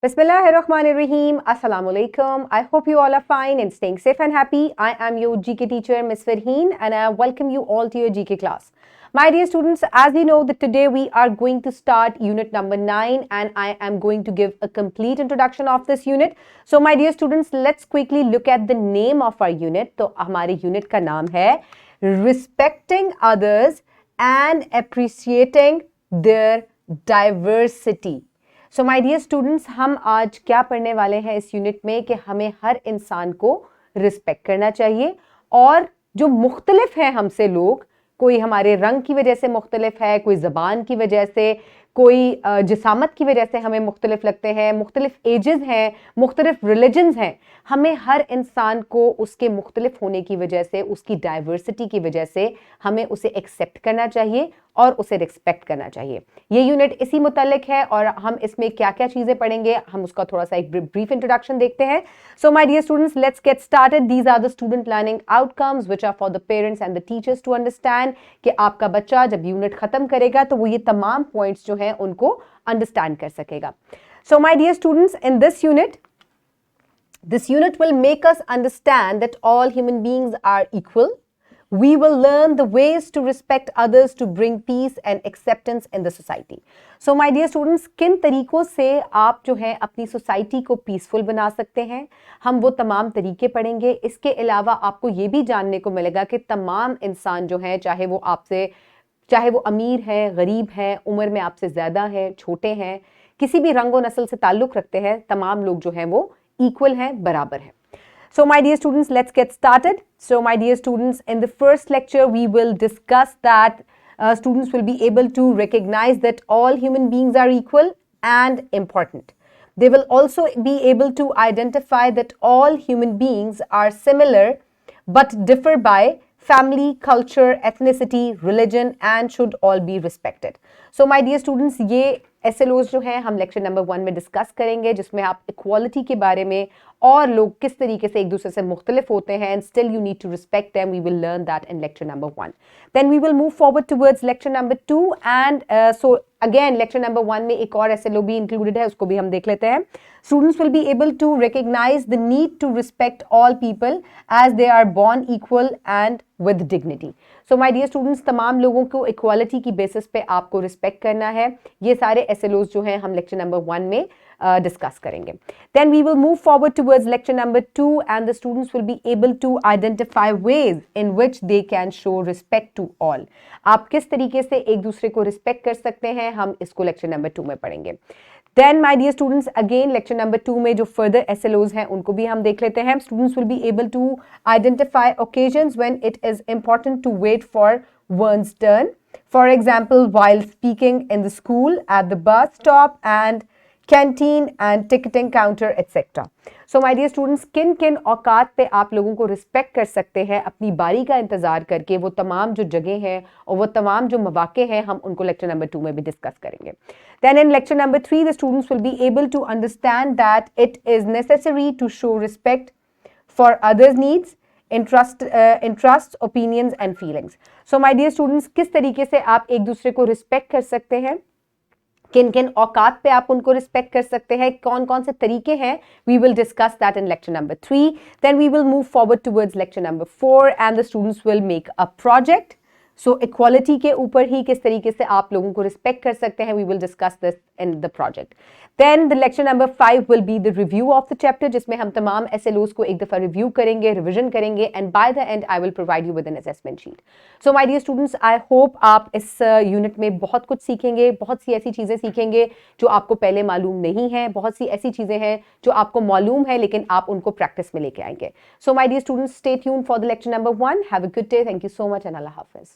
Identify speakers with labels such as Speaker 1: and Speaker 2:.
Speaker 1: Bismillahirrahmanirrahim. Assalamu alaikum. I hope you all are fine and staying safe and happy. I am your GK teacher, Ms. Farheen, and I welcome you all to your GK class. My dear students, as you know that today we are going to start unit number 9 and I am going to give a complete introduction of this unit. So my dear students, let's quickly look at the name of our unit. तो हमारे unit का नाम है Respecting Others and Appreciating Their Diversity. So my dear students, हम आज क्या पढ़ने वाले हैं इस यूनिट में कि हमें हर इंसान को रिस्पेक्ट करना चाहिए और जो मुख्तलिफ हैं हमसे लोग, कोई हमारे रंग की वजह से मुख्तलिफ है, कोई ज़बान की वजह से, कोई जिसामत की वजह से हमें मुख्तलिफ लगते हैं, मुख्तलिफ एजेस हैं, मुख्तलिफ रिलीजन्स हैं, हमें हर इंसान को उसके मुख्तलिफ होने की वजह से, उसकी डाइवर्सिटी की वजह से हमें उसे एक्सेप्ट करना चाहिए और उसे रिस्पेक्ट करना चाहिए। ये यूनिट इसी मुतालिक है और हम इसमें क्या क्या चीज़ें पढ़ेंगे, हम उसका थोड़ा सा एक ब्रीफ इंट्रोडक्शन देखते हैं। So my dear students, let's get started. These are the student learning outcomes which are for the parents and the teachers to understand कि आपका बच्चा जब यूनिट खत्म करेगा तो वो ये तमाम पॉइंट्स जो हैं उनको अंडरस्टैंड कर सकेगा। So my dear students, in this unit, this unit will make us understand that all human beings are equal. We will learn the ways to respect others to bring peace and acceptance in the society. So my dear students, किन तरीकों से आप जो है अपनी society को peaceful बना सकते हैं, हम वो तमाम तरीके पढ़ेंगे। इसके अलावा आपको ये भी जानने को मिलेगा कि तमाम इंसान जो हैं, चाहे वो अमीर हैं, गरीब हैं, उम्र में आपसे ज़्यादा हैं, छोटे हैं, किसी भी रंग व नस्ल से ताल्लुक़ रखते हैं, तमाम लोग जो हैं वो equal है, बराबर है। So my dear students, let's get started. So my dear students, in the first lecture we will discuss that students will be able to recognize that all human beings are equal and important. They will also be able to identify that all human beings are similar but differ by family, culture, ethnicity, religion and should all be respected. So my dear students, ये SLOs जो हैं हम lecture number 1 में discuss करेंगे, जिसमें आप equality के बारे में और लोग किस तरीके से एक दूसरे से मुख्तलिफ होते हैं and still you need to respect them, we will learn that in lecture number 1. Then we will move forward towards lecture number 2 and so again lecture number 1 में एक और SLO भी इंक्लूडेड है, उसको भी हम देख लेते हैं. Students will be able to recognize the need to respect all people as they are born equal and with dignity. So my dear students, तमाम लोगों को इक्वालिटी की बेसिस पे आपको रिस्पेक्ट करना है. ये सारे SLOs जो हैं हम लेक्चर नंबर 1 में डिस्कस करेंगे. Then we will move forward towards lecture number 2 and the students will be able to identify ways in which they can show respect to all. आप किस तरीके से एक दूसरे को रिस्पेक्ट कर सकते हैं, हम इसको लेक्चर नंबर 2 में पढ़ेंगे. Then my dear students, again lecture number 2 में जो further SLOs हैं उनको भी हम देख लेते हैं. Students will be able to identify occasions when it is important to wait for one's turn. For example, while speaking in the school, at the bus stop and canteen and ticketing counter etcetera. So my dear students, किन किन औकात पे आप लोगों को respect कर सकते हैं अपनी बारी का इंतजार करके, वो तमाम जो जगह हैं और वो तमाम जो मौके हैं हम उनको लेक्चर नंबर 2 में भी डिस्कस करेंगे. Then in lecture number 3 the students will be able to understand that it is necessary to show respect for others needs, interests, opinions and feelings. So my dear students, किस तरीके से आप एक दूसरे को रिस्पेक्ट कर सकते हैं, किन किन औकात पे आप उनको रिस्पेक्ट कर सकते हैं, कौन कौन से तरीके हैं, we will discuss that in lecture number 3. Then we will move forward towards lecture number 4 and the students will make a project. So equality के ऊपर ही किस तरीके से आप लोगों को रिस्पेक्ट कर सकते हैं, we will discuss this in the project. Then the lecture number 5 will be the review of the chapter, जिसमें हम तमाम SLOs को एक दफ़ा रिव्यू करेंगे, रिविजन करेंगे and by the end I will provide you with an assessment sheet. So my dear students, I hope आप इस यूनिट में बहुत कुछ सीखेंगे, बहुत सी ऐसी चीज़ें सीखेंगे जो आपको पहले मालूम नहीं है, बहुत सी ऐसी चीज़ें हैं जो आपको मालूम है लेकिन आप उनको प्रैक्टिस में लेके आएंगे. So my dear students, stay tuned for the lecture number 1. Have a good day. Thank you so much and Allah हाफिज़.